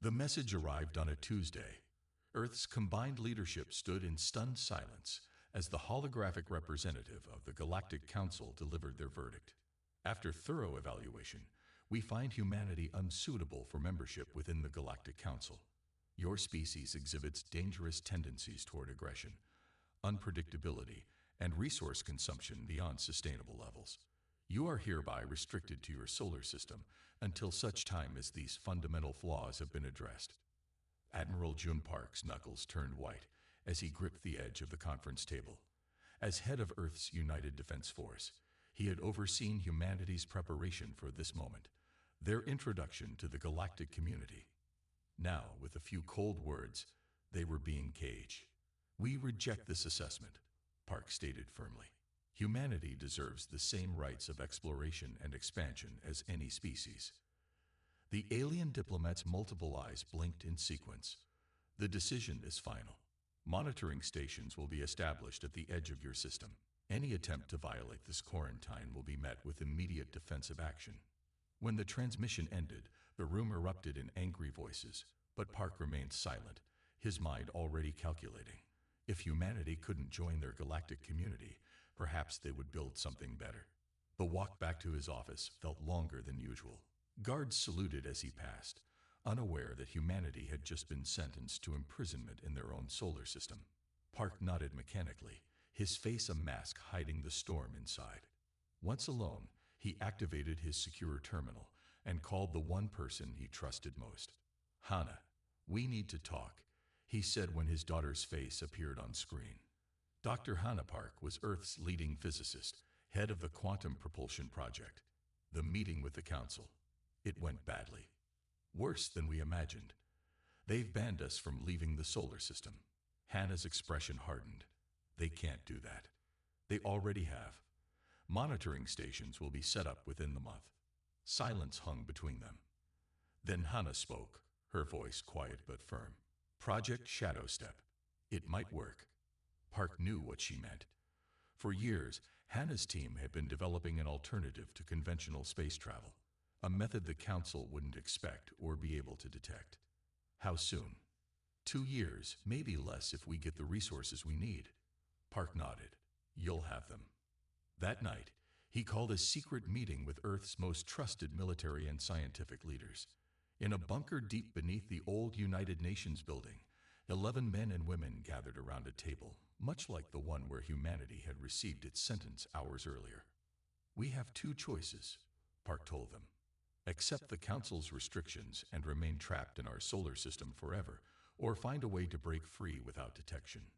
The message arrived on a Tuesday. Earth's combined leadership stood in stunned silence as the holographic representative of the Galactic Council delivered their verdict. After thorough evaluation, we find humanity unsuitable for membership within the Galactic Council. Your species exhibits dangerous tendencies toward aggression, unpredictability, and resource consumption beyond sustainable levels. You are hereby restricted to your solar system until such time as these fundamental flaws have been addressed. Admiral Jun Park's knuckles turned white as he gripped the edge of the conference table. As head of Earth's United Defense Force, he had overseen humanity's preparation for this moment, their introduction to the galactic community. Now, with a few cold words, they were being caged. "We reject this assessment," Park stated firmly. "Humanity deserves the same rights of exploration and expansion as any species." The alien diplomat's multiple eyes blinked in sequence. "The decision is final. Monitoring stations will be established at the edge of your system. Any attempt to violate this quarantine will be met with immediate defensive action." When the transmission ended, the room erupted in angry voices, but Park remained silent, his mind already calculating. If humanity couldn't join their galactic community, perhaps they would build something better. The walk back to his office felt longer than usual. Guards saluted as he passed, unaware that humanity had just been sentenced to imprisonment in their own solar system. Park nodded mechanically, his face a mask hiding the storm inside. Once alone, he activated his secure terminal and called the one person he trusted most. "Hannah, we need to talk," he said when his daughter's face appeared on screen. Dr. Hannah Park was Earth's leading physicist, head of the Quantum Propulsion Project. The meeting with the Council. It went badly. Worse than we imagined. "They've banned us from leaving the solar system." Hannah's expression hardened. "They can't do that. They already have. Monitoring stations will be set up within the month." Silence hung between them. Then Hannah spoke, her voice quiet but firm. "Project Shadow Step. It might work." Park knew what she meant. For years, Hannah's team had been developing an alternative to conventional space travel, a method the Council wouldn't expect or be able to detect. "How soon?" 2 years, maybe less if we get the resources we need." Park nodded. "You'll have them." That night, he called a secret meeting with Earth's most trusted military and scientific leaders. In a bunker deep beneath the old United Nations building, 11 men and women gathered around a table, much like the one where humanity had received its sentence hours earlier. "We have 2 choices," Park told them. "Accept the Council's restrictions and remain trapped in our solar system forever, or find a way to break free without detection."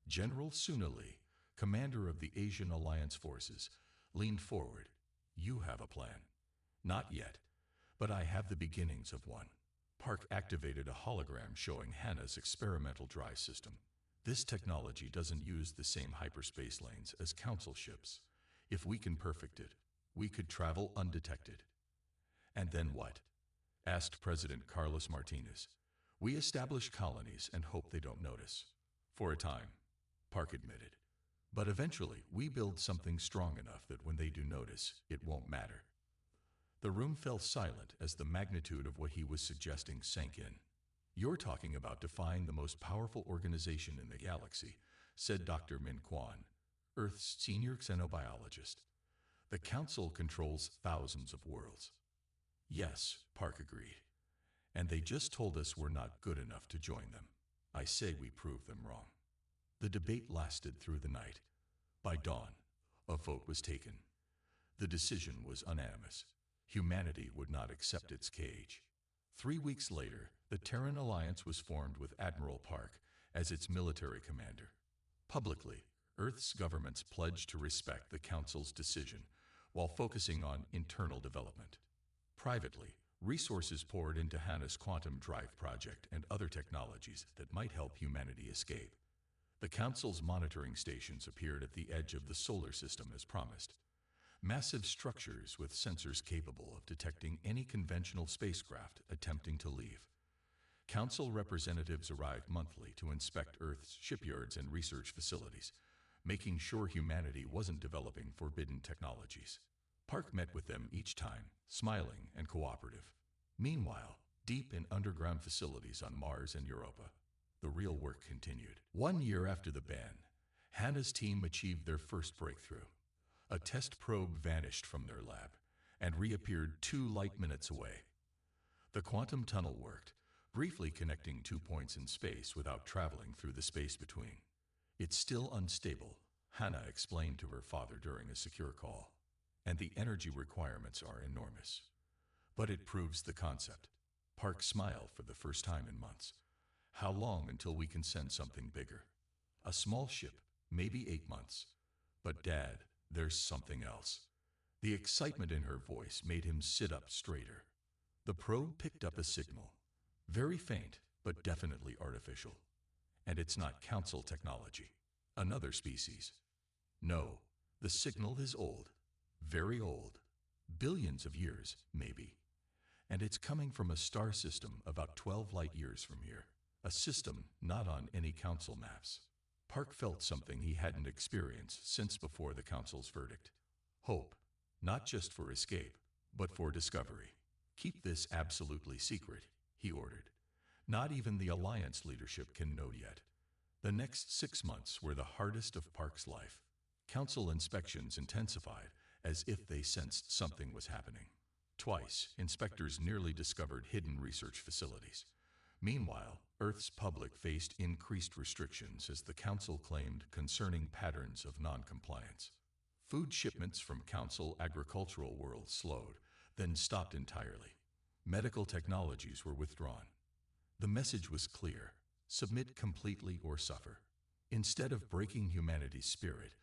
General Sunali, commander of the Asian Alliance forces, leaned forward. "You have a plan." "Not yet, but I have the beginnings of one." Park activated a hologram showing Hannah's experimental drive system. "This technology doesn't use the same hyperspace lanes as Council ships. If we can perfect it, we could travel undetected." "And then what?" asked President Carlos Martinez. "We establish colonies and hope they don't notice." "For a time," Park admitted. "But eventually, we build something strong enough that when they do notice, it won't matter." The room fell silent as the magnitude of what he was suggesting sank in. "You're talking about defying the most powerful organization in the galaxy," said Dr. Min Kwan, Earth's senior xenobiologist. "The Council controls thousands of worlds." "Yes," Park agreed. "And they just told us we're not good enough to join them. I say we prove them wrong." The debate lasted through the night. By dawn, a vote was taken. The decision was unanimous. Humanity would not accept its cage. 3 weeks later, the Terran Alliance was formed with Admiral Park as its military commander. Publicly, Earth's governments pledged to respect the Council's decision while focusing on internal development. Privately, resources poured into Hannah's quantum drive project and other technologies that might help humanity escape. The Council's monitoring stations appeared at the edge of the solar system as promised. Massive structures with sensors capable of detecting any conventional spacecraft attempting to leave. Council representatives arrived monthly to inspect Earth's shipyards and research facilities, making sure humanity wasn't developing forbidden technologies. Park met with them each time, smiling and cooperative. Meanwhile, deep in underground facilities on Mars and Europa. The real work continued. 1 year after the ban, Hannah's team achieved their first breakthrough. A test probe vanished from their lab and reappeared 2 light-minutes away. The quantum tunnel worked, briefly connecting 2 points in space without traveling through the space between. It's still unstable, Hannah explained to her father during a secure call, and the energy requirements are enormous. But it proves the concept. Park smiled for the first time in months. How long until we can send something bigger? A small ship, maybe 8 months. But Dad, there's something else. The excitement in her voice made him sit up straighter. The probe picked up a signal. Very faint, but definitely artificial. And it's not Council technology. Another species. No, the signal is old. Very old. Billions of years, maybe. And it's coming from a star system about 12 light years from here. A system not on any Council maps. Park felt something he hadn't experienced since before the Council's verdict. Hope, not just for escape, but for discovery. Keep this absolutely secret, he ordered. Not even the Alliance leadership can know yet. The next 6 months were the hardest of Park's life. Council inspections intensified, as if they sensed something was happening. Twice, inspectors nearly discovered hidden research facilities. Meanwhile, Earth's public faced increased restrictions as the Council claimed concerning patterns of non-compliance. Food shipments from Council agricultural worlds slowed, then stopped entirely. Medical technologies were withdrawn. The message was clear: submit completely or suffer. Instead of breaking humanity's spirit,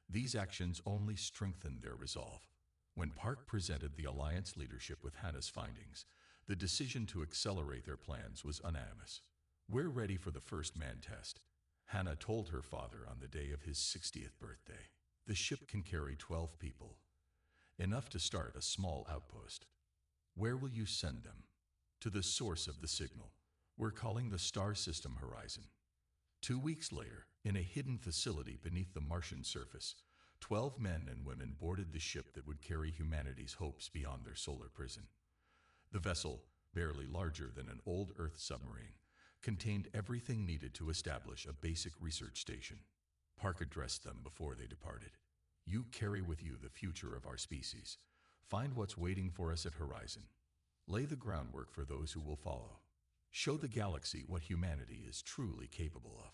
these actions only strengthened their resolve. When Park presented the Alliance leadership with Hannah's findings, the decision to accelerate their plans was unanimous. We're ready for the first man test, Hannah told her father on the day of his 60th birthday. The ship can carry 12 people, enough to start a small outpost. Where will you send them? To the source of the signal. We're calling the star system Horizon. 2 weeks later, in a hidden facility beneath the Martian surface, 12 men and women boarded the ship that would carry humanity's hopes beyond their solar prison. The vessel, barely larger than an old Earth submarine, contained everything needed to establish a basic research station. Park addressed them before they departed. You carry with you the future of our species. Find what's waiting for us at Horizon. Lay the groundwork for those who will follow. Show the galaxy what humanity is truly capable of.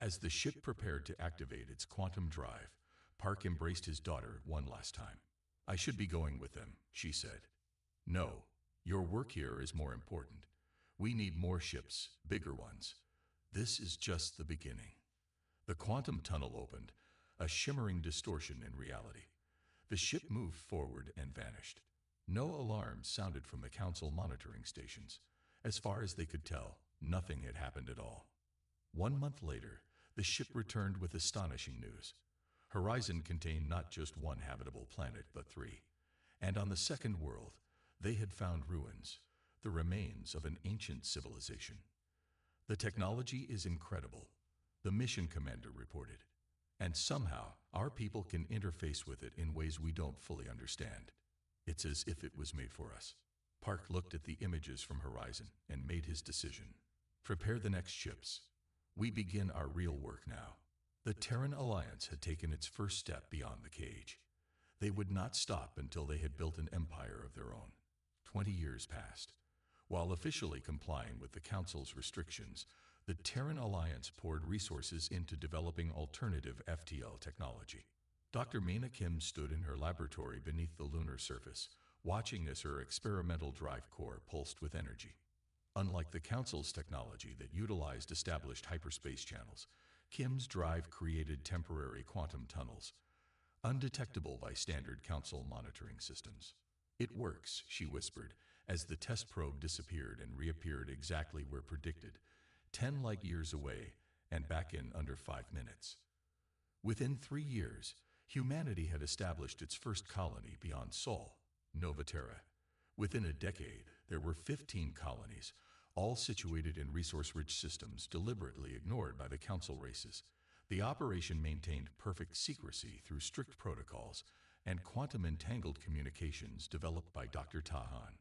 As the ship prepared to activate its quantum drive, Park embraced his daughter one last time. I should be going with them, she said. No, your work here is more important. We need more ships, bigger ones. This is just the beginning. The quantum tunnel opened, a shimmering distortion in reality. The ship moved forward and vanished. No alarms sounded from the Council monitoring stations. As far as they could tell, nothing had happened at all. 1 month later, the ship returned with astonishing news. Horizon contained not just one habitable planet, but 3. And on the second world, they had found ruins, the remains of an ancient civilization. The technology is incredible, the mission commander reported. And somehow, our people can interface with it in ways we don't fully understand. It's as if it was made for us. Park looked at the images from Horizon and made his decision. Prepare the next ships. We begin our real work now. The Terran Alliance had taken its first step beyond the cage. They would not stop until they had built an empire of their own. 20 years passed. While officially complying with the Council's restrictions, the Terran Alliance poured resources into developing alternative FTL technology. Dr. Mina Kim stood in her laboratory beneath the lunar surface, watching as her experimental drive core pulsed with energy. Unlike the Council's technology that utilized established hyperspace channels, Kim's drive created temporary quantum tunnels, undetectable by standard Council monitoring systems. It works, she whispered, as the test probe disappeared and reappeared exactly where predicted, 10 light years away and back in under 5 minutes. Within 3 years, humanity had established its first colony beyond Sol, Nova Terra. Within a decade, there were 15 colonies, all situated in resource-rich systems deliberately ignored by the Council races. The operation maintained perfect secrecy through strict protocols and quantum-entangled communications developed by Dr. Tahan.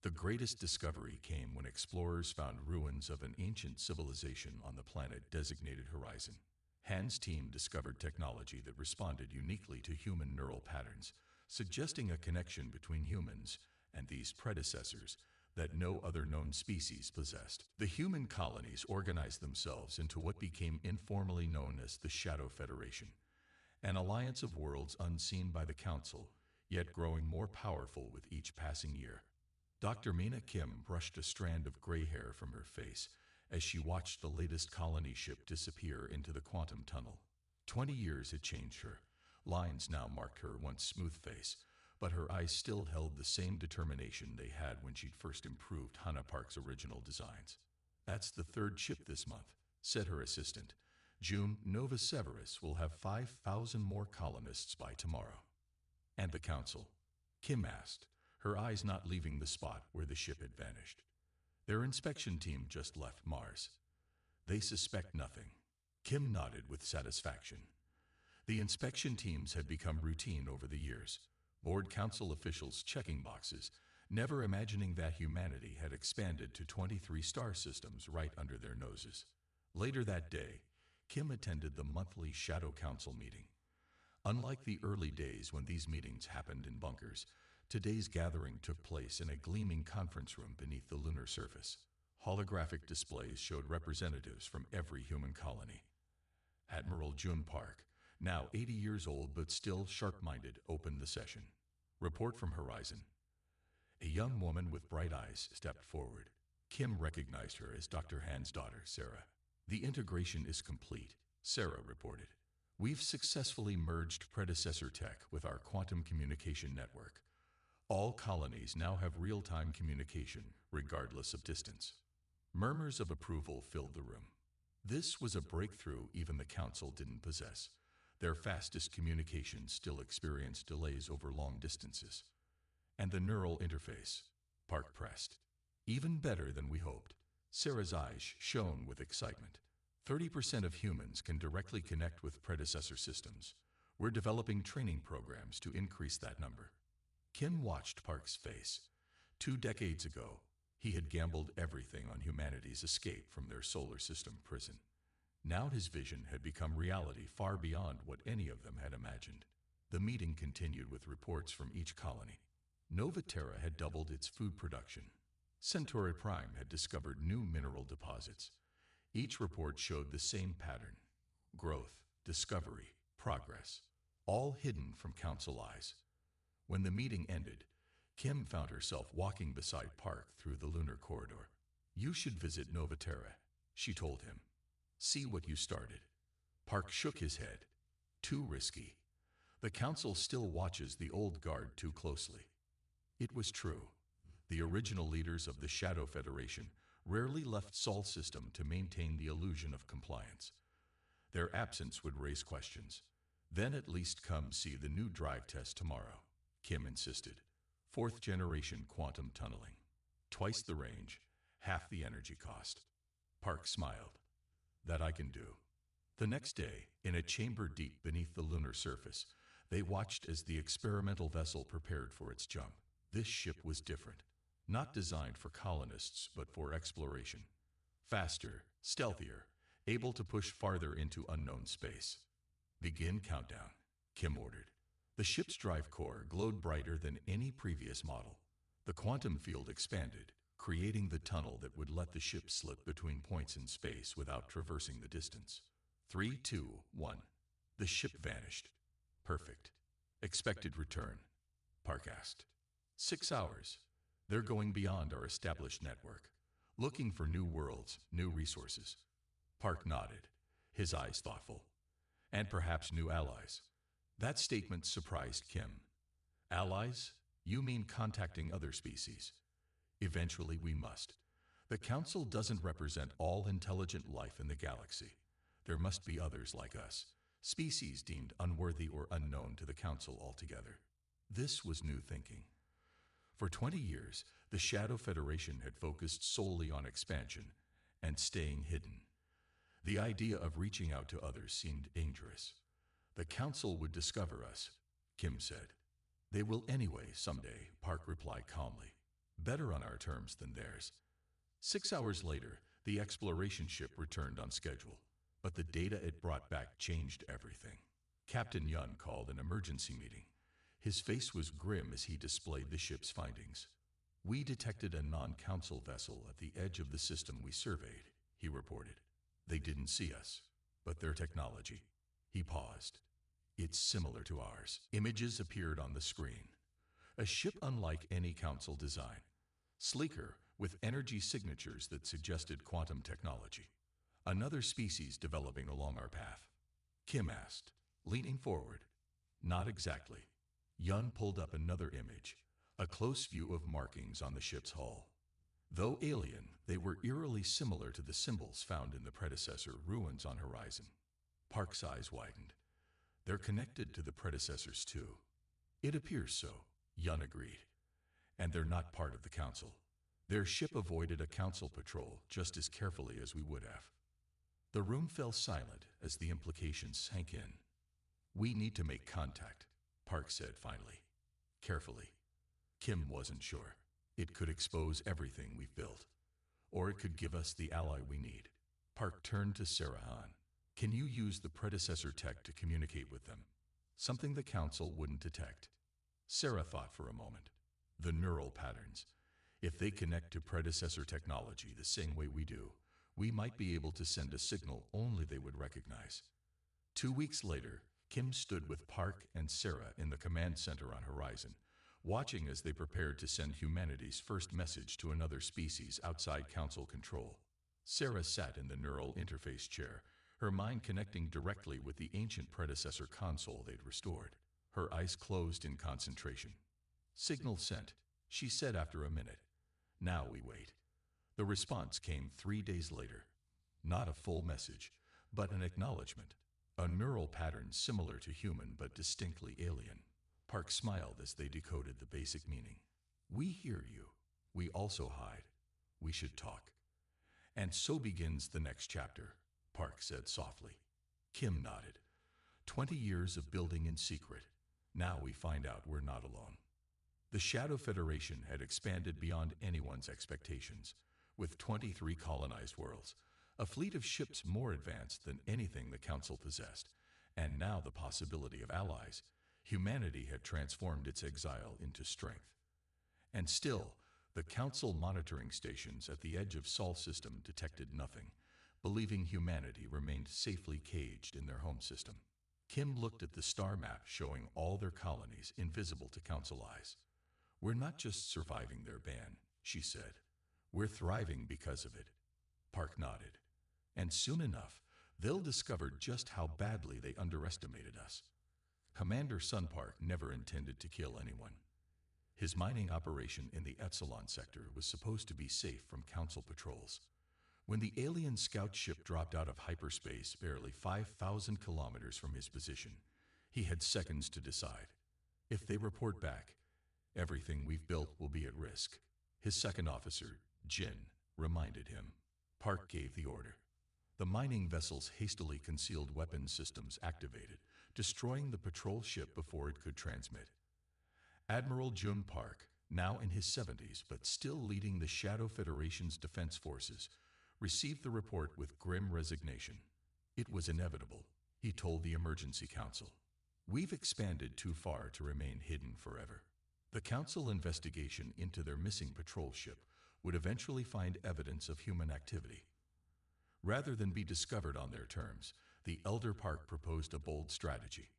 The greatest discovery came when explorers found ruins of an ancient civilization on the planet designated Horizon. Han's team discovered technology that responded uniquely to human neural patterns, suggesting a connection between humans and these predecessors that no other known species possessed. The human colonies organized themselves into what became informally known as the Shadow Federation, an alliance of worlds unseen by the Council, yet growing more powerful with each passing year. Dr. Mina Kim brushed a strand of gray hair from her face as she watched the latest colony ship disappear into the quantum tunnel. 20 years had changed her. Lines now marked her once smooth face, but her eyes still held the same determination they had when she'd first improved Hana Park's original designs. "That's the third ship this month," said her assistant. "June, Nova Severus will have 5,000 more colonists by tomorrow." "And the Council?" Kim asked, her eyes not leaving the spot where the ship had vanished. "Their inspection team just left Mars. They suspect nothing." Kim nodded with satisfaction. The inspection teams had become routine over the years, board council officials checking boxes, never imagining that humanity had expanded to 23 star systems right under their noses. Later that day, Kim attended the monthly Shadow Council meeting. Unlike the early days when these meetings happened in bunkers, today's gathering took place in a gleaming conference room beneath the lunar surface. Holographic displays showed representatives from every human colony. Admiral June Park, now 80 years old but still sharp-minded, opened the session. "Report from Horizon." A young woman with bright eyes stepped forward. Kim recognized her as Dr. Han's daughter, Sarah. "The integration is complete," Sarah reported. "We've successfully merged predecessor tech with our quantum communication network. All colonies now have real-time communication, regardless of distance." Murmurs of approval filled the room. This was a breakthrough even the Council didn't possess. Their fastest communications still experienced delays over long distances. "And the neural interface," Park pressed. "Even better than we hoped." Sarah's eyes shone with excitement. 30% of humans can directly connect with predecessor systems. We're developing training programs to increase that number. Kim watched Park's face. 2 decades ago, he had gambled everything on humanity's escape from their solar system prison. Now his vision had become reality far beyond what any of them had imagined. The meeting continued with reports from each colony. Nova Terra had doubled its food production. Centauri Prime had discovered new mineral deposits. Each report showed the same pattern: growth, discovery, progress, all hidden from Council eyes. When the meeting ended, Kim found herself walking beside Park through the lunar corridor. "You should visit Nova Terra," she told him. "See what you started." Park shook his head. "Too risky. The Council still watches the old guard too closely." It was true. The original leaders of the Shadow Federation rarely left Sol System to maintain the illusion of compliance. Their absence would raise questions. "Then at least come see the new drive test tomorrow," Kim insisted. 4th generation quantum tunneling. Twice the range, half the energy cost. Park smiled. "That I can do." The next day, in a chamber deep beneath the lunar surface, they watched as the experimental vessel prepared for its jump. This ship was different. Not designed for colonists, but for exploration. Faster, stealthier, able to push farther into unknown space. "Begin countdown," Kim ordered. The ship's drive core glowed brighter than any previous model. The quantum field expanded, creating the tunnel that would let the ship slip between points in space without traversing the distance. 3, 2, 1. The ship vanished. "Perfect. Expected return?" Park asked. 6 hours. They're going beyond our established network, looking for new worlds, new resources." Park nodded, his eyes thoughtful. "And perhaps new allies." That statement surprised Kim. "Allies? You mean contacting other species?" "Eventually we must. The Council doesn't represent all intelligent life in the galaxy. There must be others like us, species deemed unworthy or unknown to the Council altogether." This was new thinking. For 20 years, the Shadow Federation had focused solely on expansion and staying hidden. The idea of reaching out to others seemed dangerous. "The Council would discover us," Kim said. "They will anyway someday," Park replied calmly. better on our terms than theirs. 6 hours later, the exploration ship returned on schedule, but the data it brought back changed everything. Captain Yun called an emergency meeting. His face was grim as he displayed the ship's findings. "We detected a non-council vessel at the edge of the system we surveyed," he reported. "They didn't see us, but their technology." He paused. "It's similar to ours." Images appeared on the screen. A ship unlike any council design. Sleeker, with energy signatures that suggested quantum technology. "Another species developing along our path?" Kim asked, leaning forward. "Not exactly." Yun pulled up another image, a close view of markings on the ship's hull. Though alien, they were eerily similar to the symbols found in the predecessor ruins on Horizon. Park's eyes widened. "They're connected to the predecessors too." "It appears so," Yun agreed. "And they're not part of the council. Their ship avoided a council patrol just as carefully as we would have." The room fell silent as the implications sank in. "We need to make contact," Park said finally. Carefully. Kim wasn't sure. It could expose everything we've built. Or it could give us the ally we need. Park turned to Sarahan. "Can you use the predecessor tech to communicate with them? Something the council wouldn't detect." Sarah thought for a moment. "The neural patterns. If they connect to predecessor technology the same way we do, we might be able to send a signal only they would recognize." 2 weeks later, Kim stood with Park and Sarah in the command center on Horizon, watching as they prepared to send humanity's first message to another species outside council control. Sarah sat in the neural interface chair, her mind connecting directly with the ancient predecessor console they'd restored. Her eyes closed in concentration. "Signal sent," she said after a minute. "Now we wait." The response came 3 days later. Not a full message, but an acknowledgement. A neural pattern similar to human but distinctly alien. Park smiled as they decoded the basic meaning. "We hear you. We also hide. We should talk." "And so begins the next chapter," Park said softly. Kim nodded. 20 years of building in secret. Now we find out we're not alone. The Shadow Federation had expanded beyond anyone's expectations, with 23 colonized worlds, a fleet of ships more advanced than anything the Council possessed, and now the possibility of allies. Humanity had transformed its exile into strength. And still, the Council monitoring stations at the edge of Sol system detected nothing, believing humanity remained safely caged in their home system. Kim looked at the star map showing all their colonies invisible to Council eyes. "We're not just surviving their ban," she said. "We're thriving because of it." Park nodded. "And soon enough, they'll discover just how badly they underestimated us." Commander Sunpark never intended to kill anyone. His mining operation in the Epsilon sector was supposed to be safe from Council patrols. When the alien scout ship dropped out of hyperspace barely 5,000 kilometers from his position, he had seconds to decide. If they report back, everything we've built will be at risk. His second officer, Jin, reminded him. Park gave the order. The mining vessel's hastily concealed weapons systems activated, destroying the patrol ship before it could transmit. Admiral Jun Park, now in his 70s but still leading the Shadow Federation's defense forces, received the report with grim resignation. It was inevitable, he told the Emergency Council. "We've expanded too far to remain hidden forever." The Council investigation into their missing patrol ship would eventually find evidence of human activity. Rather than be discovered on their terms, the Elder Park proposed a bold strategy.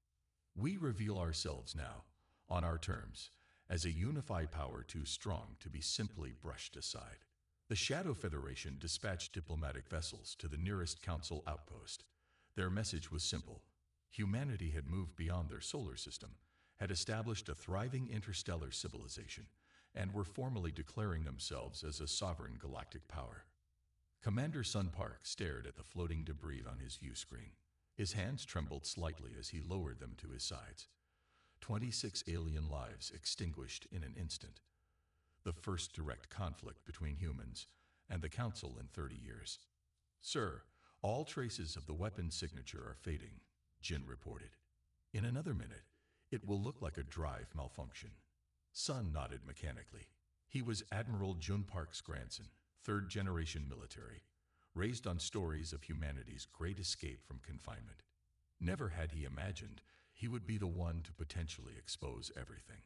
"We reveal ourselves now, on our terms, as a unified power too strong to be simply brushed aside." The Shadow Federation dispatched diplomatic vessels to the nearest Council outpost. Their message was simple. Humanity had moved beyond their solar system, had established a thriving interstellar civilization, and were formally declaring themselves as a sovereign galactic power. Commander Sunpark stared at the floating debris on his view screen. His hands trembled slightly as he lowered them to his sides. 26 alien lives extinguished in an instant. The first direct conflict between humans and the Council in 30 years. "Sir, all traces of the weapon signature are fading," Jin reported. "In another minute, it will look like a drive malfunction." Sun nodded mechanically. He was Admiral Jun Park's grandson, third-generation military, raised on stories of humanity's great escape from confinement. Never had he imagined he would be the one to potentially expose everything.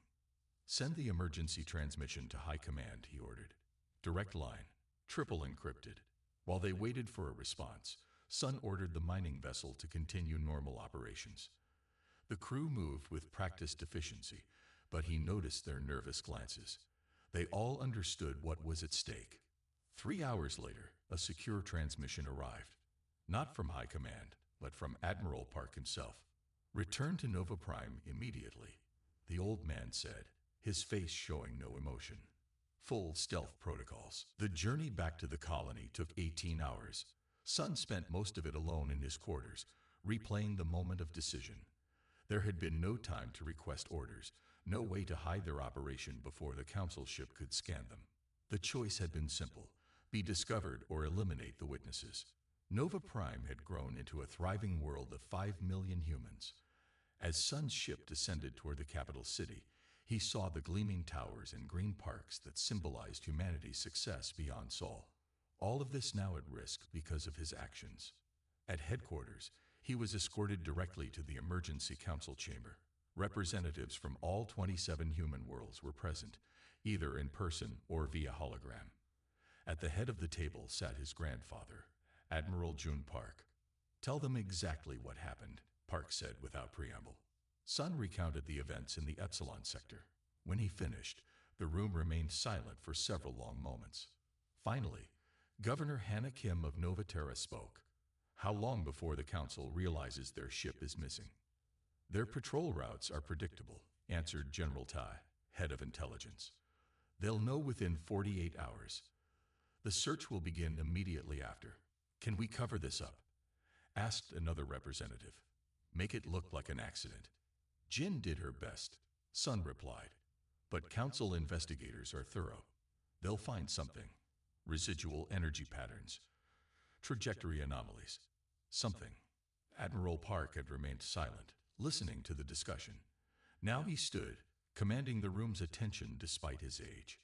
Send the emergency transmission to High Command, he ordered. Direct line, triple encrypted. While they waited for a response, Sun ordered the mining vessel to continue normal operations. The crew moved with practiced efficiency, but he noticed their nervous glances. They all understood what was at stake. 3 hours later, a secure transmission arrived. Not from High Command, but from Admiral Park himself. Return to Nova Prime immediately, the old man said, his face showing no emotion. Full stealth protocols. The journey back to the colony took 18 hours. Sun spent most of it alone in his quarters, replaying the moment of decision. There had been no time to request orders, no way to hide their operation before the council ship could scan them. The choice had been simple: be discovered or eliminate the witnesses. Nova Prime had grown into a thriving world of 5 million humans. As Sun's ship descended toward the capital city, he saw the gleaming towers and green parks that symbolized humanity's success beyond Sol. All of this now at risk because of his actions. At headquarters, he was escorted directly to the emergency council chamber. Representatives from all 27 human worlds were present, either in person or via hologram. At the head of the table sat his grandfather, Admiral Jun Park. Tell them exactly what happened, Park said without preamble. Sun recounted the events in the Epsilon sector. When he finished, the room remained silent for several long moments. Finally, Governor Hannah Kim of Nova Terra spoke. How long before the council realizes their ship is missing? Their patrol routes are predictable, answered General Tai, head of intelligence. They'll know within 48 hours. The search will begin immediately after. Can we cover this up? Asked another representative. Make it look like an accident. Jin did her best, Sun replied. But council investigators are thorough. They'll find something. Residual energy patterns. Trajectory anomalies. Something. Admiral Park had remained silent, listening to the discussion. Now he stood, commanding the room's attention despite his age.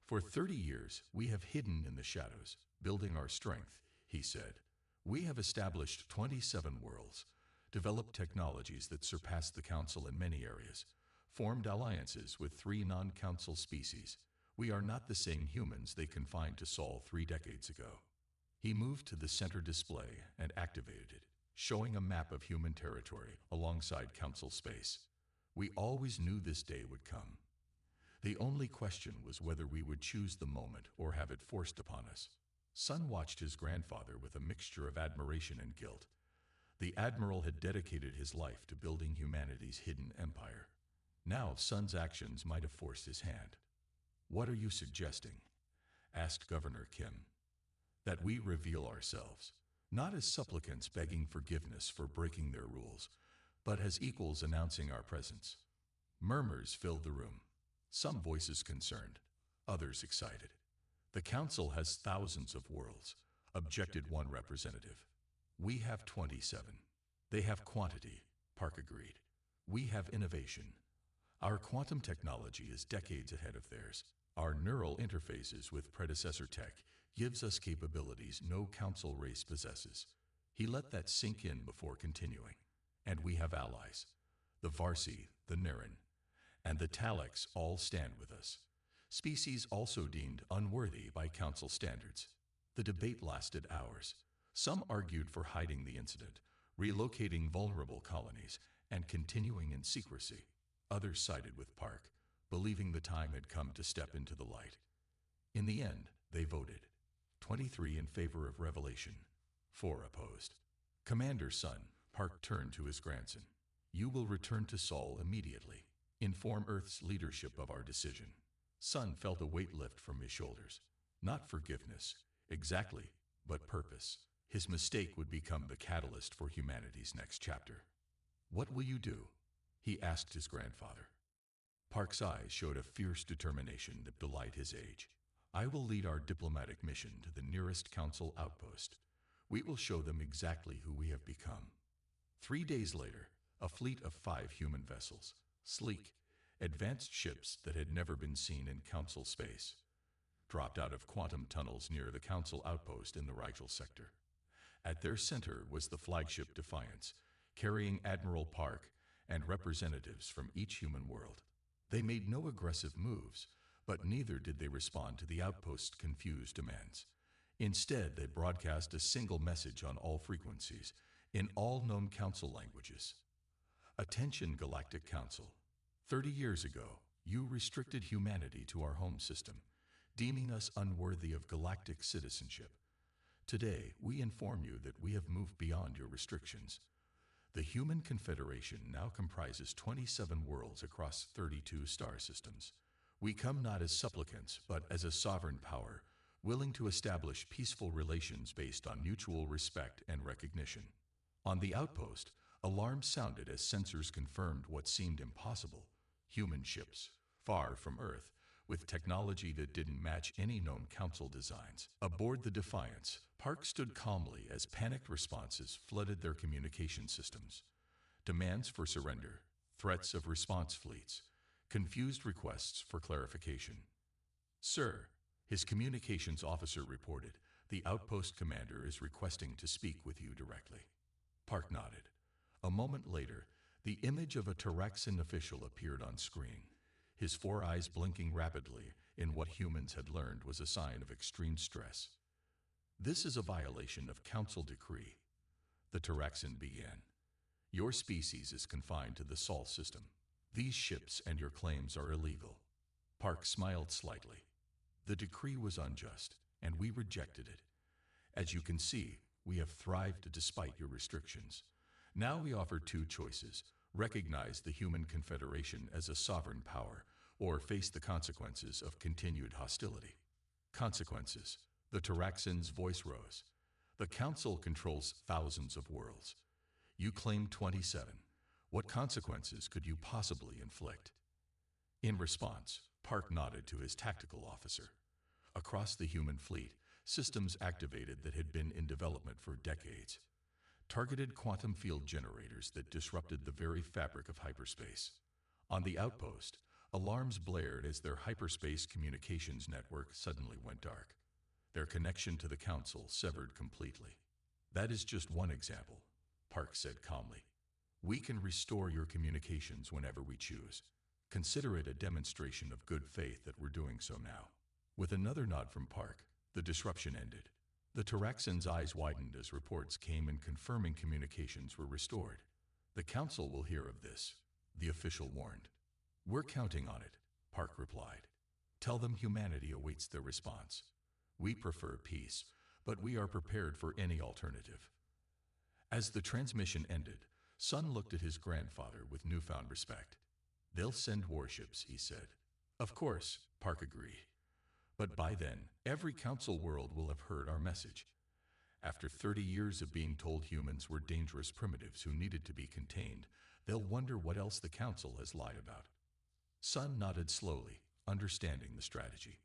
For 30 years, we have hidden in the shadows, building our strength, he said. We have established 27 worlds, developed technologies that surpass the Council in many areas, formed alliances with 3 non-Council species. We are not the same humans they confined to Sol 3 decades ago. He moved to the center display and activated it, showing a map of human territory alongside Council space. We always knew this day would come. The only question was whether we would choose the moment or have it forced upon us. Sun watched his grandfather with a mixture of admiration and guilt. The Admiral had dedicated his life to building humanity's hidden empire. Now Sun's actions might have forced his hand. What are you suggesting? Asked Governor Kim. That we reveal ourselves, not as supplicants begging forgiveness for breaking their rules, but as equals announcing our presence. Murmurs filled the room. Some voices concerned, others excited. The Council has thousands of worlds, objected one representative. We have 27. They have quantity, Park agreed. We have innovation. Our quantum technology is decades ahead of theirs. Our neural interfaces with predecessor tech gives us capabilities no Council race possesses. He let that sink in before continuing. And we have allies. The Varsi, the Nerin, and the Talax all stand with us. Species also deemed unworthy by Council standards. The debate lasted hours. Some argued for hiding the incident, relocating vulnerable colonies, and continuing in secrecy. Others sided with Park, believing the time had come to step into the light. In the end, they voted. 23 in favor of revelation, 4 opposed. Commander Sun, Park turned to his grandson. You will return to Sol immediately. Inform Earth's leadership of our decision. Sun felt a weight lift from his shoulders. Not forgiveness, exactly, but purpose. His mistake would become the catalyst for humanity's next chapter. What will you do? He asked his grandfather. Park's eyes showed a fierce determination that belied his age. I will lead our diplomatic mission to the nearest Council outpost. We will show them exactly who we have become. 3 days later, a fleet of 5 human vessels, sleek, advanced ships that had never been seen in Council space, dropped out of quantum tunnels near the Council outpost in the Rigel sector. At their center was the flagship Defiance, carrying Admiral Park and representatives from each human world. They made no aggressive moves, but neither did they respond to the outpost's confused demands. Instead, they broadcast a single message on all frequencies, in all known Council languages. Attention, Galactic Council. 30 years ago, you restricted humanity to our home system, deeming us unworthy of galactic citizenship. Today, we inform you that we have moved beyond your restrictions. The Human Confederation now comprises 27 worlds across 32 star systems. We come not as supplicants, but as a sovereign power, willing to establish peaceful relations based on mutual respect and recognition. On the outpost, alarms sounded as sensors confirmed what seemed impossible: human ships, far from Earth, with technology that didn't match any known Council designs. Aboard the Defiance, Park stood calmly as panicked responses flooded their communication systems. Demands for surrender, threats of response fleets, confused requests for clarification. Sir, his communications officer reported, the outpost commander is requesting to speak with you directly. Park nodded. A moment later, the image of a Taraxan official appeared on screen, his four eyes blinking rapidly in what humans had learned was a sign of extreme stress. This is a violation of Council decree. The Taraxan began. Your species is confined to the Sol system. These ships and your claims are illegal. Park smiled slightly. The decree was unjust, and we rejected it. As you can see, we have thrived despite your restrictions. Now we offer two choices: recognize the Human Confederation as a sovereign power, or face the consequences of continued hostility. Consequences. The Taraxan's voice rose. The Council controls thousands of worlds. You claim 27. What consequences could you possibly inflict? In response, Park nodded to his tactical officer. Across the human fleet, systems activated that had been in development for decades. Targeted quantum field generators that disrupted the very fabric of hyperspace. On the outpost, alarms blared as their hyperspace communications network suddenly went dark. Their connection to the Council severed completely. That is just one example, Park said calmly. We can restore your communications whenever we choose. Consider it a demonstration of good faith that we're doing so now. With another nod from Park, the disruption ended. The Taraxan's eyes widened as reports came in confirming communications were restored. The Council will hear of this, the official warned. We're counting on it, Park replied. Tell them humanity awaits their response. We prefer peace, but we are prepared for any alternative. As the transmission ended, Sun looked at his grandfather with newfound respect. They'll send warships, he said. Of course, Park agreed. But by then, every Council world will have heard our message. After 30 years of being told humans were dangerous primitives who needed to be contained, they'll wonder what else the Council has lied about. Sun nodded slowly, understanding the strategy.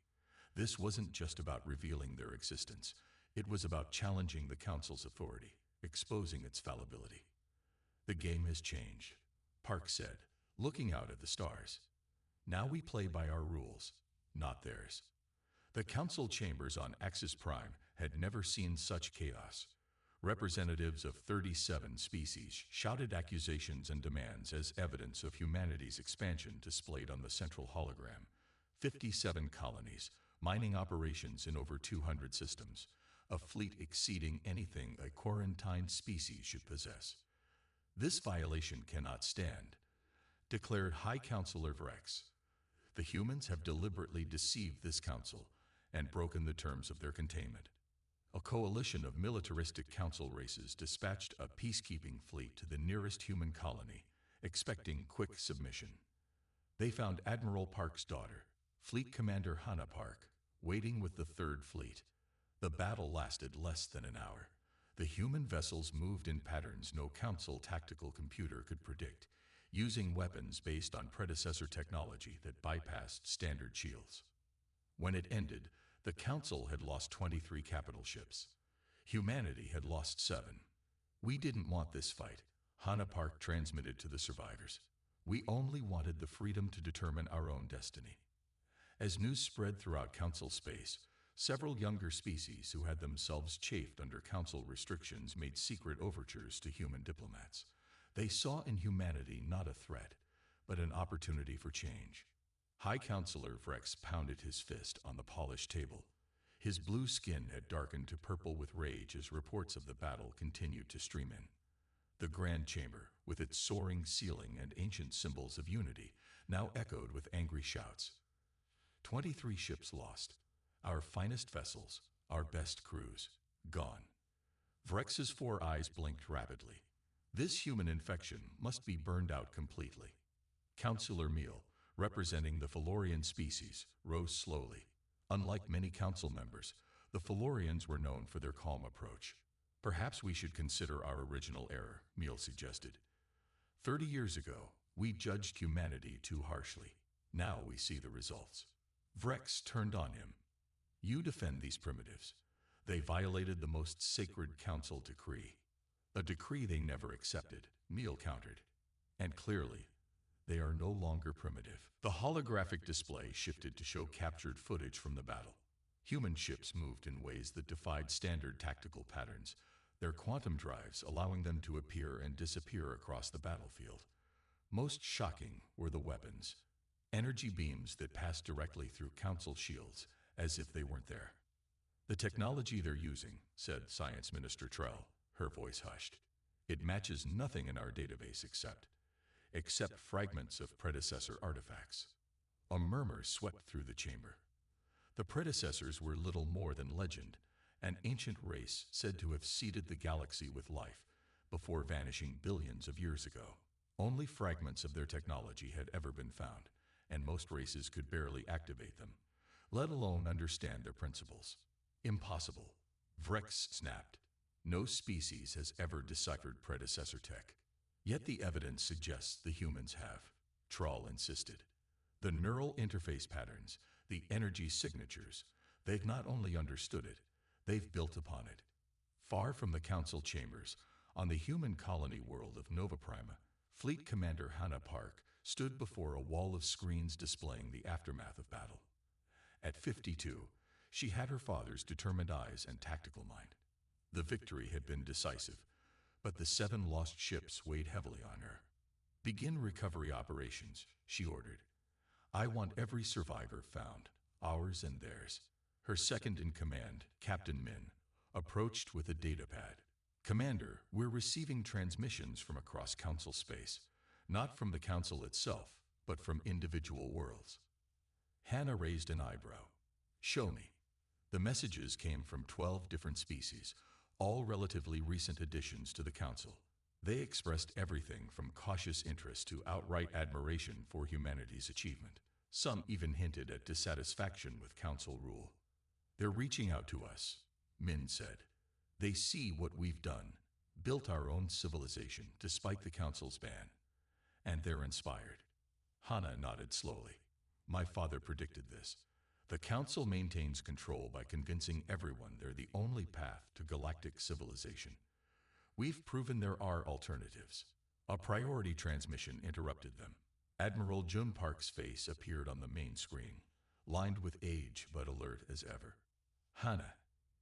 This wasn't just about revealing their existence. It was about challenging the Council's authority, exposing its fallibility. The game has changed, Park said, looking out at the stars. Now we play by our rules, not theirs. The Council chambers on Axis Prime had never seen such chaos. Representatives of 37 species shouted accusations and demands as evidence of humanity's expansion displayed on the central hologram. 57 colonies, mining operations in over 200 systems, a fleet exceeding anything a quarantined species should possess. This violation cannot stand, declared High Counselor Vrex. The humans have deliberately deceived this council and broken the terms of their containment. A coalition of militaristic council races dispatched a peacekeeping fleet to the nearest human colony, expecting quick submission. They found Admiral Park's daughter, Fleet Commander Hannah Park, waiting with the Third Fleet. The battle lasted less than an hour. The human vessels moved in patterns no Council tactical computer could predict, using weapons based on predecessor technology that bypassed standard shields. When it ended, the Council had lost 23 capital ships. Humanity had lost 7. We didn't want this fight, Hannah Park transmitted to the survivors. We only wanted the freedom to determine our own destiny. As news spread throughout Council space, several younger species who had themselves chafed under Council restrictions made secret overtures to human diplomats. They saw in humanity not a threat, but an opportunity for change. High Counselor Vrex pounded his fist on the polished table. His blue skin had darkened to purple with rage as reports of the battle continued to stream in. The Grand Chamber, with its soaring ceiling and ancient symbols of unity, now echoed with angry shouts. 23 ships lost. Our finest vessels, our best crews, gone. Vrex's 4 eyes blinked rapidly. This human infection must be burned out completely. Councillor Meal, representing the Felorian species, rose slowly. Unlike many council members, the Felorians were known for their calm approach. Perhaps we should consider our original error, Meal suggested. 30 years ago, we judged humanity too harshly. Now we see the results. Vrex turned on him. You defend these primitives. They violated the most sacred council decree. A decree they never accepted, Meal countered. And clearly, they are no longer primitive. The holographic display shifted to show captured footage from the battle. Human ships moved in ways that defied standard tactical patterns, their quantum drives allowing them to appear and disappear across the battlefield. Most shocking were the weapons. Energy beams that passed directly through Council shields, as if they weren't there. The technology they're using, said Science Minister Trell, her voice hushed. It matches nothing in our database except fragments of predecessor artifacts. A murmur swept through the chamber. The predecessors were little more than legend, an ancient race said to have seeded the galaxy with life before vanishing billions of years ago. Only fragments of their technology had ever been found, and most races could barely activate them, let alone understand their principles. Impossible. Vrex snapped. No species has ever deciphered predecessor tech. Yet the evidence suggests the humans have, Troll insisted. The neural interface patterns, the energy signatures, they've not only understood it, they've built upon it. Far from the council chambers, on the human colony world of Nova Prima, Fleet Commander Hannah Park stood before a wall of screens displaying the aftermath of battle. At 52, she had her father's determined eyes and tactical mind. The victory had been decisive, but the 7 lost ships weighed heavily on her. Begin recovery operations, she ordered. I want every survivor found, ours and theirs. Her second-in-command, Captain Min, approached with a datapad. Commander, we're receiving transmissions from across Council space, not from the Council itself, but from individual worlds. Hannah raised an eyebrow. Show me. The messages came from 12 different species, all relatively recent additions to the Council. They expressed everything from cautious interest to outright admiration for humanity's achievement. Some even hinted at dissatisfaction with Council rule. They're reaching out to us, Min said. They see what we've done, built our own civilization despite the Council's ban. And they're inspired. Hannah nodded slowly. My father predicted this. The Council maintains control by convincing everyone they're the only path to galactic civilization. We've proven there are alternatives. A priority transmission interrupted them. Admiral Jun Park's face appeared on the main screen, lined with age but alert as ever. Hannah,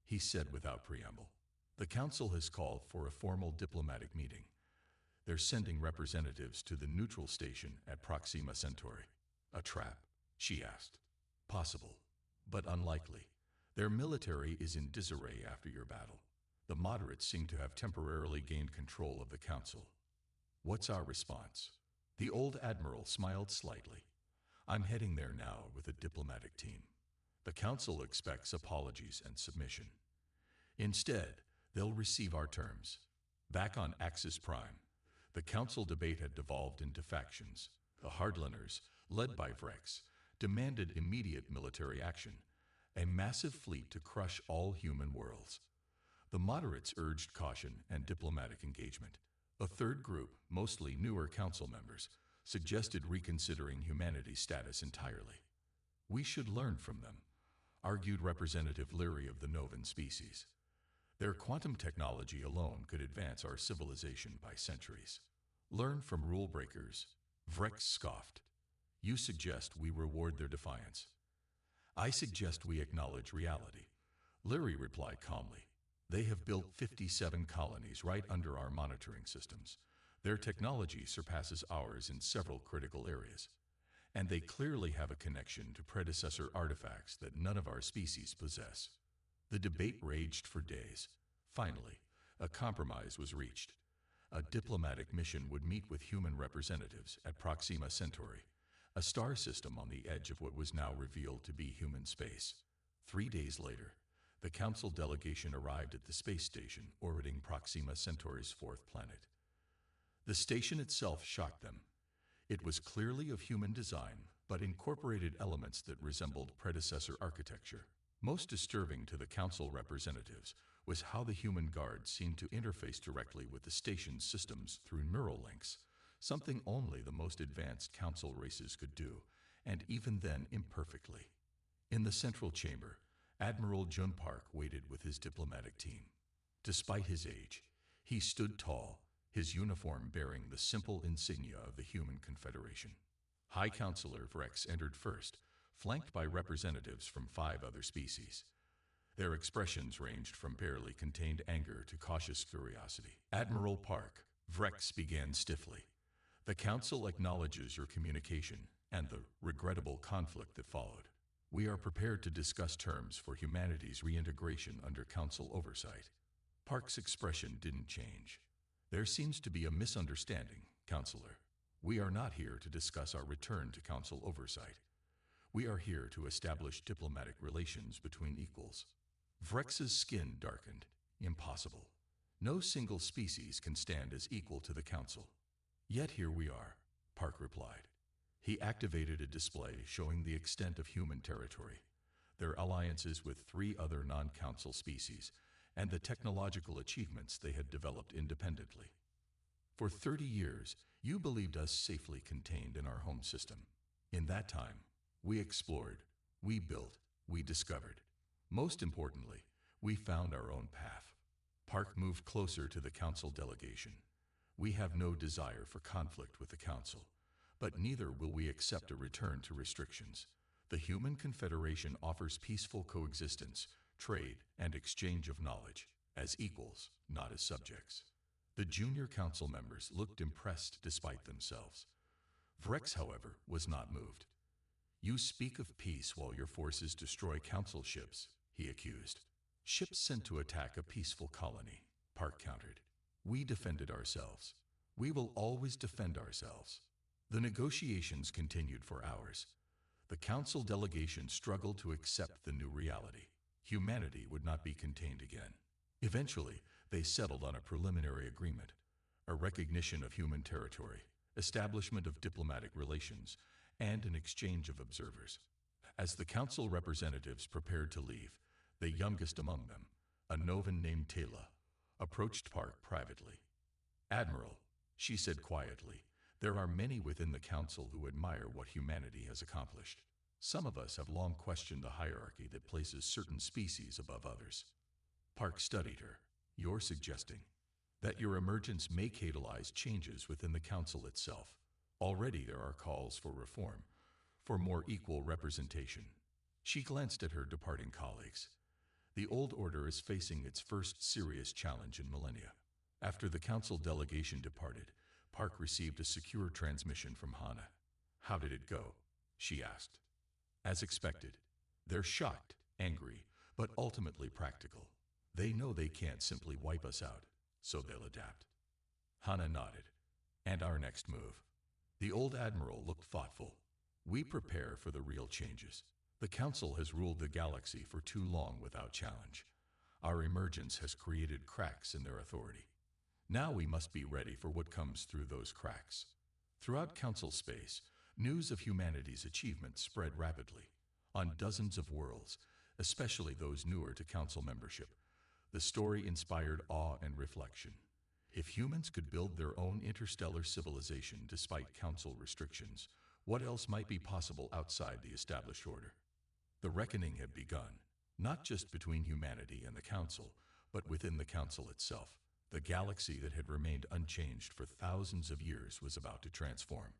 he said without preamble, the Council has called for a formal diplomatic meeting. They're sending representatives to the neutral station at Proxima Centauri. A trap? She asked. Possible, but unlikely. Their military is in disarray after your battle. The moderates seem to have temporarily gained control of the Council. What's our response? The old admiral smiled slightly. I'm heading there now with a diplomatic team. The Council expects apologies and submission. Instead, they'll receive our terms. Back on Axis Prime, the Council debate had devolved into factions. The Hardliners, led by Vrex, demanded immediate military action, a massive fleet to crush all human worlds. The moderates urged caution and diplomatic engagement. A third group, mostly newer council members, suggested reconsidering humanity's status entirely. We should learn from them, argued Representative Leary of the Novan species. Their quantum technology alone could advance our civilization by centuries. Learn from rule breakers, Vrex scoffed. You suggest we reward their defiance. I suggest we acknowledge reality. Leary replied calmly. They have built 57 colonies right under our monitoring systems. Their technology surpasses ours in several critical areas. And they clearly have a connection to predecessor artifacts that none of our species possess. The debate raged for days. Finally, a compromise was reached. A diplomatic mission would meet with human representatives at Proxima Centauri, a star system on the edge of what was now revealed to be human space. 3 days later, the Council delegation arrived at the space station orbiting Proxima Centauri's fourth planet. The station itself shocked them. It was clearly of human design, but incorporated elements that resembled predecessor architecture. Most disturbing to the Council representatives was how the human guards seemed to interface directly with the station's systems through neural links, something only the most advanced Council races could do, and even then imperfectly. In the central chamber, Admiral Jun Park waited with his diplomatic team. Despite his age, he stood tall, his uniform bearing the simple insignia of the Human Confederation. High Counselor Vrex entered first, flanked by representatives from 5 other species. Their expressions ranged from barely contained anger to cautious curiosity. Admiral Park, Vrex began stiffly. The Council acknowledges your communication and the regrettable conflict that followed. We are prepared to discuss terms for humanity's reintegration under Council oversight. Park's expression didn't change. There seems to be a misunderstanding, Counselor. We are not here to discuss our return to Council oversight. We are here to establish diplomatic relations between equals. Vrex's skin darkened. Impossible. No single species can stand as equal to the Council. Yet here we are, Park replied. He activated a display showing the extent of human territory, their alliances with 3 other non-Council species, and the technological achievements they had developed independently. For 30 years, you believed us safely contained in our home system. In that time, we explored, we built, we discovered. Most importantly, we found our own path. Park moved closer to the Council delegation. We have no desire for conflict with the Council, but neither will we accept a return to restrictions. The Human Confederation offers peaceful coexistence, trade, and exchange of knowledge, as equals, not as subjects. The junior Council members looked impressed despite themselves. Vrex, however, was not moved. You speak of peace while your forces destroy Council ships, he accused. Ships sent to attack a peaceful colony, Park countered. We defended ourselves. We will always defend ourselves. The negotiations continued for hours. The Council delegation struggled to accept the new reality. Humanity would not be contained again. Eventually, they settled on a preliminary agreement, a recognition of human territory, establishment of diplomatic relations, and an exchange of observers. As the Council representatives prepared to leave, the youngest among them, a Novan named Taylor, approached Park privately. Admiral, she said quietly, there are many within the Council who admire what humanity has accomplished. Some of us have long questioned the hierarchy that places certain species above others. Park studied her. You're suggesting that your emergence may catalyze changes within the Council itself. Already there are calls for reform, for more equal representation. She glanced at her departing colleagues. The old order is facing its first serious challenge in millennia. After the Council delegation departed, Park received a secure transmission from Hana. How did it go? She asked. As expected. They're shocked, angry, but ultimately practical. They know they can't simply wipe us out, so they'll adapt. Hana nodded. And our next move? The old admiral looked thoughtful. We prepare for the real changes. The Council has ruled the galaxy for too long without challenge. Our emergence has created cracks in their authority. Now we must be ready for what comes through those cracks. Throughout Council space, news of humanity's achievements spread rapidly. On dozens of worlds, especially those newer to Council membership, the story inspired awe and reflection. If humans could build their own interstellar civilization despite Council restrictions, what else might be possible outside the established order? The reckoning had begun, not just between humanity and the Council, but within the Council itself. The galaxy that had remained unchanged for thousands of years was about to transform.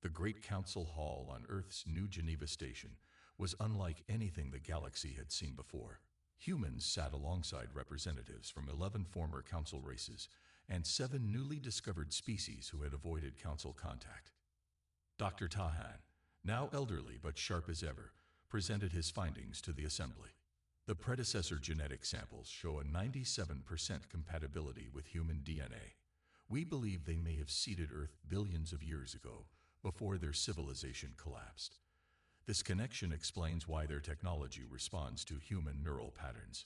The Great Council Hall on Earth's New Geneva Station was unlike anything the galaxy had seen before. Humans sat alongside representatives from 11 former council races and 7 newly discovered species who had avoided council contact. Dr. Tahan, now elderly but sharp as ever, presented his findings to the assembly. The predecessor genetic samples show a 97% compatibility with human DNA. We believe they may have seeded Earth billions of years ago, before their civilization collapsed. This connection explains why their technology responds to human neural patterns.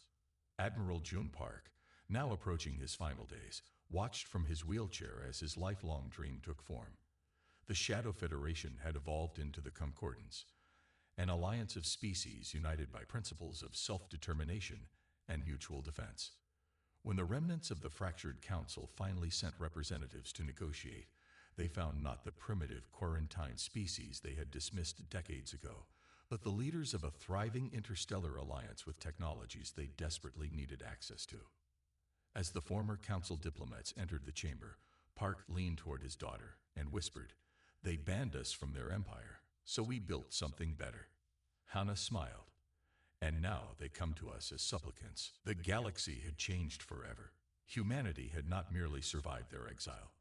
Admiral Jun Park, now approaching his final days, watched from his wheelchair as his lifelong dream took form. The Shadow Federation had evolved into the Concordance, an alliance of species united by principles of self-determination and mutual defense. When the remnants of the fractured council finally sent representatives to negotiate, they found not the primitive quarantine species they had dismissed decades ago, but the leaders of a thriving interstellar alliance with technologies they desperately needed access to. As the former council diplomats entered the chamber, Park leaned toward his daughter and whispered, "They banned us from their empire, so we built something better." Hannah smiled. "And now they come to us as supplicants." The galaxy had changed forever. Humanity had not merely survived their exile.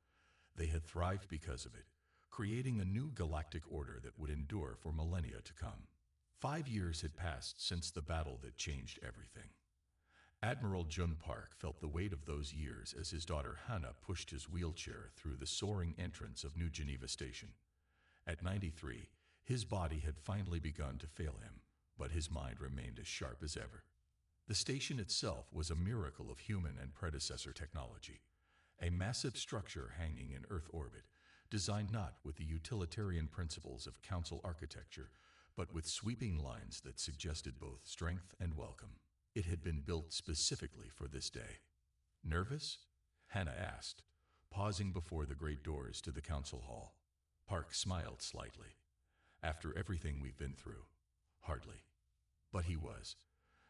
They had thrived because of it, creating a new galactic order that would endure for millennia to come. 5 years had passed since the battle that changed everything. Admiral Jun Park felt the weight of those years as his daughter Hannah pushed his wheelchair through the soaring entrance of New Geneva Station. At 93, his body had finally begun to fail him, but his mind remained as sharp as ever. The station itself was a miracle of human and predecessor technology. A massive structure hanging in Earth orbit, designed not with the utilitarian principles of council architecture, but with sweeping lines that suggested both strength and welcome. It had been built specifically for this day. "Nervous?" Hannah asked, pausing before the great doors to the council hall. Park smiled slightly. "After everything we've been through, hardly." But he was.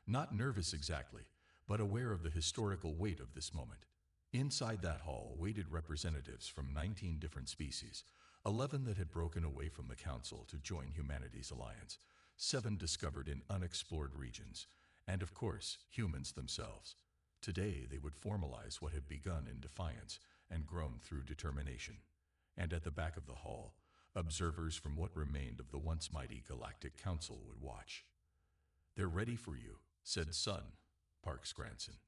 Not nervous exactly, but aware of the historical weight of this moment. Inside that hall waited representatives from 19 different species, 11 that had broken away from the council to join humanity's alliance, 7 discovered in unexplored regions, and of course, humans themselves. Today they would formalize what had begun in defiance and grown through determination. And at the back of the hall, observers from what remained of the once mighty Galactic Council would watch. "They're ready for you," said Sun, Park's grandson,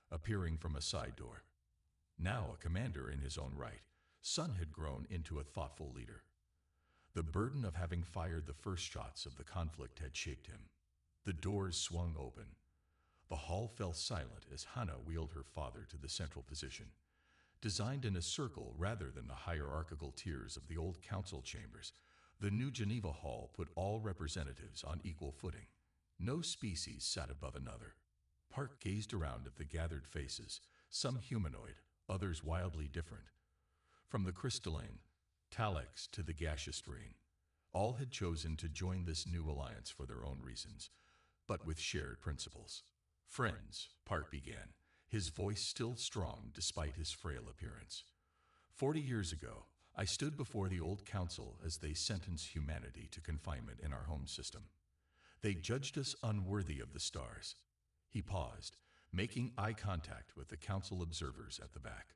appearing from a side door. Now a commander in his own right, Sun had grown into a thoughtful leader. The burden of having fired the first shots of the conflict had shaped him. The doors swung open. The hall fell silent as Hannah wheeled her father to the central position. Designed in a circle rather than the hierarchical tiers of the old council chambers, the New Geneva Hall put all representatives on equal footing. No species sat above another. Park gazed around at the gathered faces, some humanoid, others wildly different. From the crystalline, Talax to the gaseous strain, all had chosen to join this new alliance for their own reasons, but with shared principles. "Friends," Park began, his voice still strong despite his frail appearance. 40 years ago, I stood before the old council as they sentenced humanity to confinement in our home system. They judged us unworthy of the stars. He paused, making eye contact with the council observers at the back.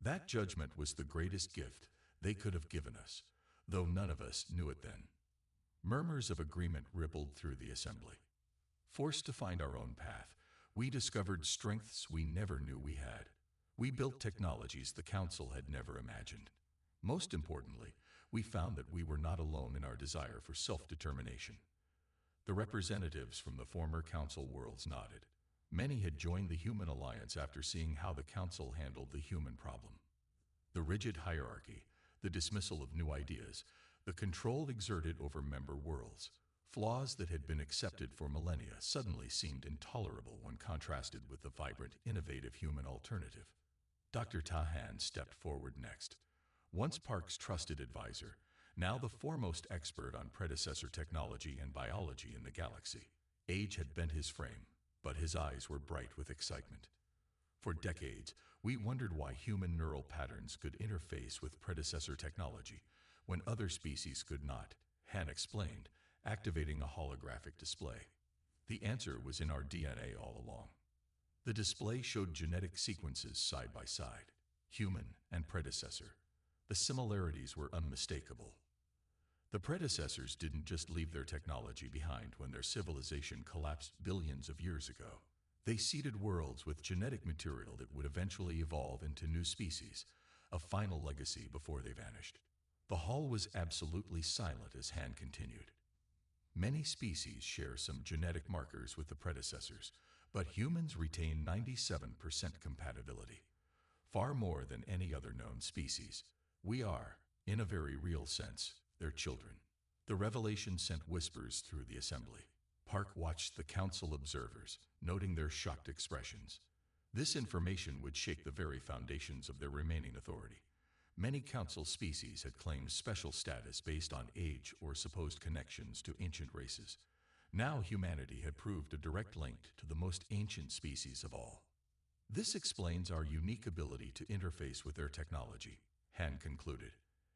That judgment was the greatest gift they could have given us, though none of us knew it then. Murmurs of agreement rippled through the assembly. Forced to find our own path, we discovered strengths we never knew we had. We built technologies the council had never imagined. Most importantly, we found that we were not alone in our desire for self-determination. The representatives from the former council worlds nodded. Many had joined the Human Alliance after seeing how the council handled the human problem. The rigid hierarchy, the dismissal of new ideas, the control exerted over member worlds, flaws that had been accepted for millennia suddenly seemed intolerable when contrasted with the vibrant, innovative human alternative. Dr. Tahan stepped forward next. Once Park's trusted advisor, now the foremost expert on predecessor technology and biology in the galaxy. Age had bent his frame, but his eyes were bright with excitement. For decades, we wondered why human neural patterns could interface with predecessor technology, when other species could not, Han explained, activating a holographic display. The answer was in our DNA all along. The display showed genetic sequences side by side, human and predecessor. The similarities were unmistakable. The predecessors didn't just leave their technology behind when their civilization collapsed billions of years ago. They seeded worlds with genetic material that would eventually evolve into new species, a final legacy before they vanished. The hall was absolutely silent as Han continued. Many species share some genetic markers with the predecessors, but humans retain 97% compatibility, far more than any other known species. We are, in a very real sense, their children. The revelation sent whispers through the assembly. Park watched the council observers, noting their shocked expressions. This information would shake the very foundations of their remaining authority. Many council species had claimed special status based on age or supposed connections to ancient races. Now humanity had proved a direct link to the most ancient species of all. This explains our unique ability to interface with their technology, Han concluded,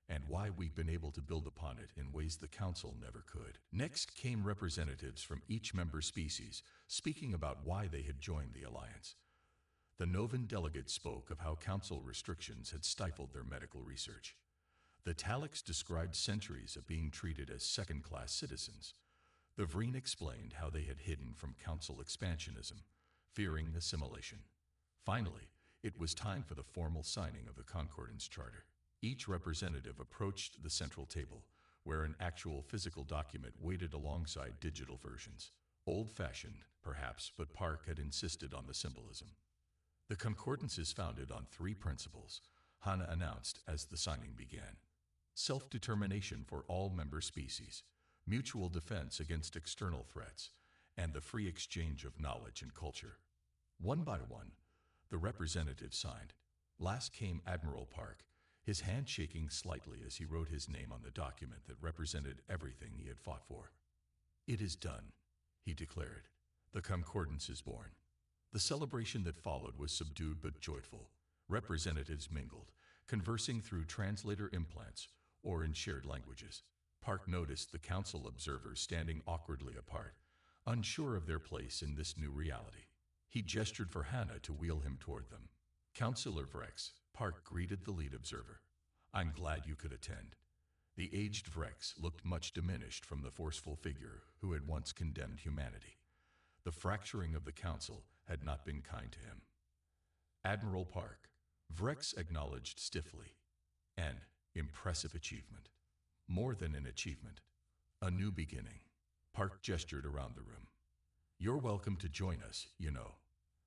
and why we've been able to build upon it in ways the Council never could. Next came representatives from each member species, speaking about why they had joined the alliance. The Novan delegates spoke of how Council restrictions had stifled their medical research. The Taliks described centuries of being treated as second-class citizens. The Vreen explained how they had hidden from Council expansionism, fearing assimilation. Finally, it was time for the formal signing of the Concordance Charter. Each representative approached the central table, where an actual physical document waited alongside digital versions. Old-fashioned, perhaps, but Park had insisted on the symbolism. The Concordance is founded on 3 principles, Hana announced as the signing began. Self-determination for all member species, mutual defense against external threats, and the free exchange of knowledge and culture. One by one, the representatives signed. Last came Admiral Park, his hand shaking slightly as he wrote his name on the document that represented everything he had fought for. "It is done," he declared. "The Concordance is born." The celebration that followed was subdued but joyful. Representatives mingled, conversing through translator implants or in shared languages. Park noticed the council observers standing awkwardly apart, unsure of their place in this new reality. He gestured for Hannah to wheel him toward them. "Councillor Vrex," Park greeted the lead observer. "I'm glad you could attend." The aged Vrex looked much diminished from the forceful figure who had once condemned humanity. The fracturing of the council had not been kind to him. "Admiral Park," Vrex acknowledged stiffly. "An impressive achievement. More than an achievement. A new beginning." Park gestured around the room. "You're welcome to join us, you know.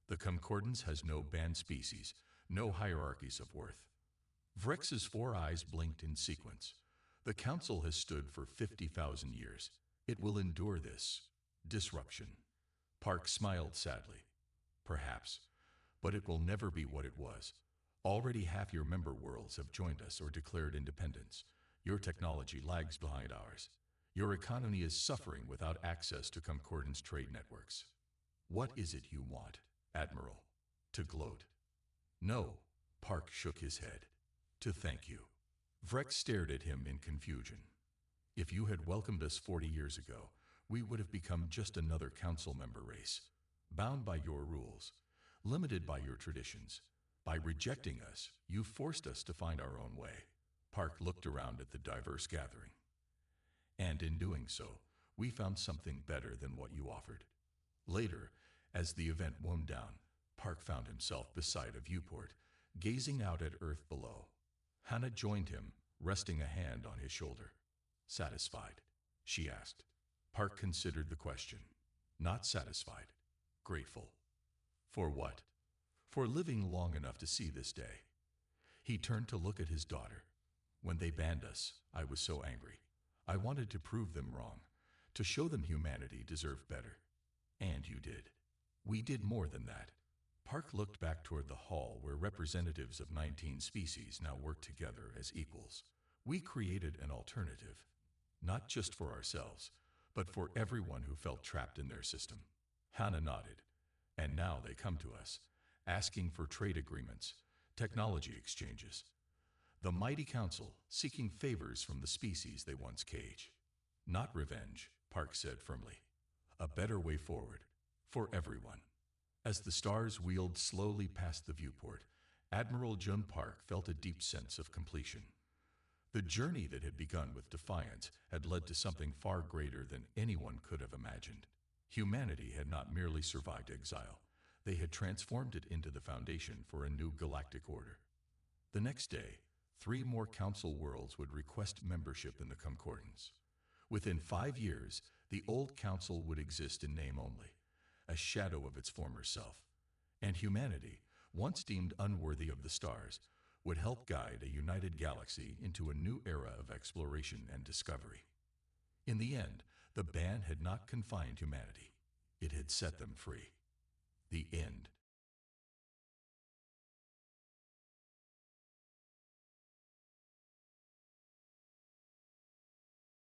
The Concordance has no banned species, no hierarchies of worth." Vrex's 4 eyes blinked in sequence. "The Council has stood for 50,000 years. It will endure this disruption." Park smiled sadly. "Perhaps, but it will never be what it was. Already half your member worlds have joined us or declared independence. Your technology lags behind ours. Your economy is suffering without access to Concordance trade networks. What is it you want, Admiral? To gloat?" "No," Park shook his head. "To thank you." Vrex stared at him in confusion. "If you had welcomed us 40 years ago, we would have become just another council member race, bound by your rules, limited by your traditions. By rejecting us, you forced us to find our own way." Park looked around at the diverse gathering. "And in doing so, we found something better than what you offered." Later, as the event wound down, Park found himself beside a viewport, gazing out at Earth below. Hannah joined him, resting a hand on his shoulder. "Satisfied?" she asked. Park considered the question. Not satisfied. Grateful. For what? For living long enough to see this day. He turned to look at his daughter. "When they banned us, I was so angry. I wanted to prove them wrong, to show them humanity deserved better. And you did. We did more than that." Park looked back toward the hall where representatives of 19 species now worked together as equals. "We created an alternative, not just for ourselves, but for everyone who felt trapped in their system." Hannah nodded. "And now they come to us, asking for trade agreements, technology exchanges. The mighty council seeking favors from the species they once caged. Not revenge, Park said firmly. A better way forward, for everyone. As the stars wheeled slowly past the viewport, Admiral Jun Park felt a deep sense of completion. The journey that had begun with defiance had led to something far greater than anyone could have imagined. Humanity had not merely survived exile, they had transformed it into the foundation for a new galactic order. The next day, 3 more council worlds would request membership in the Concordance. Within 5 years, the old council would exist in name only, a shadow of its former self. And humanity, once deemed unworthy of the stars, would help guide a united galaxy into a new era of exploration and discovery. In the end, the ban had not confined humanity. It had set them free. The end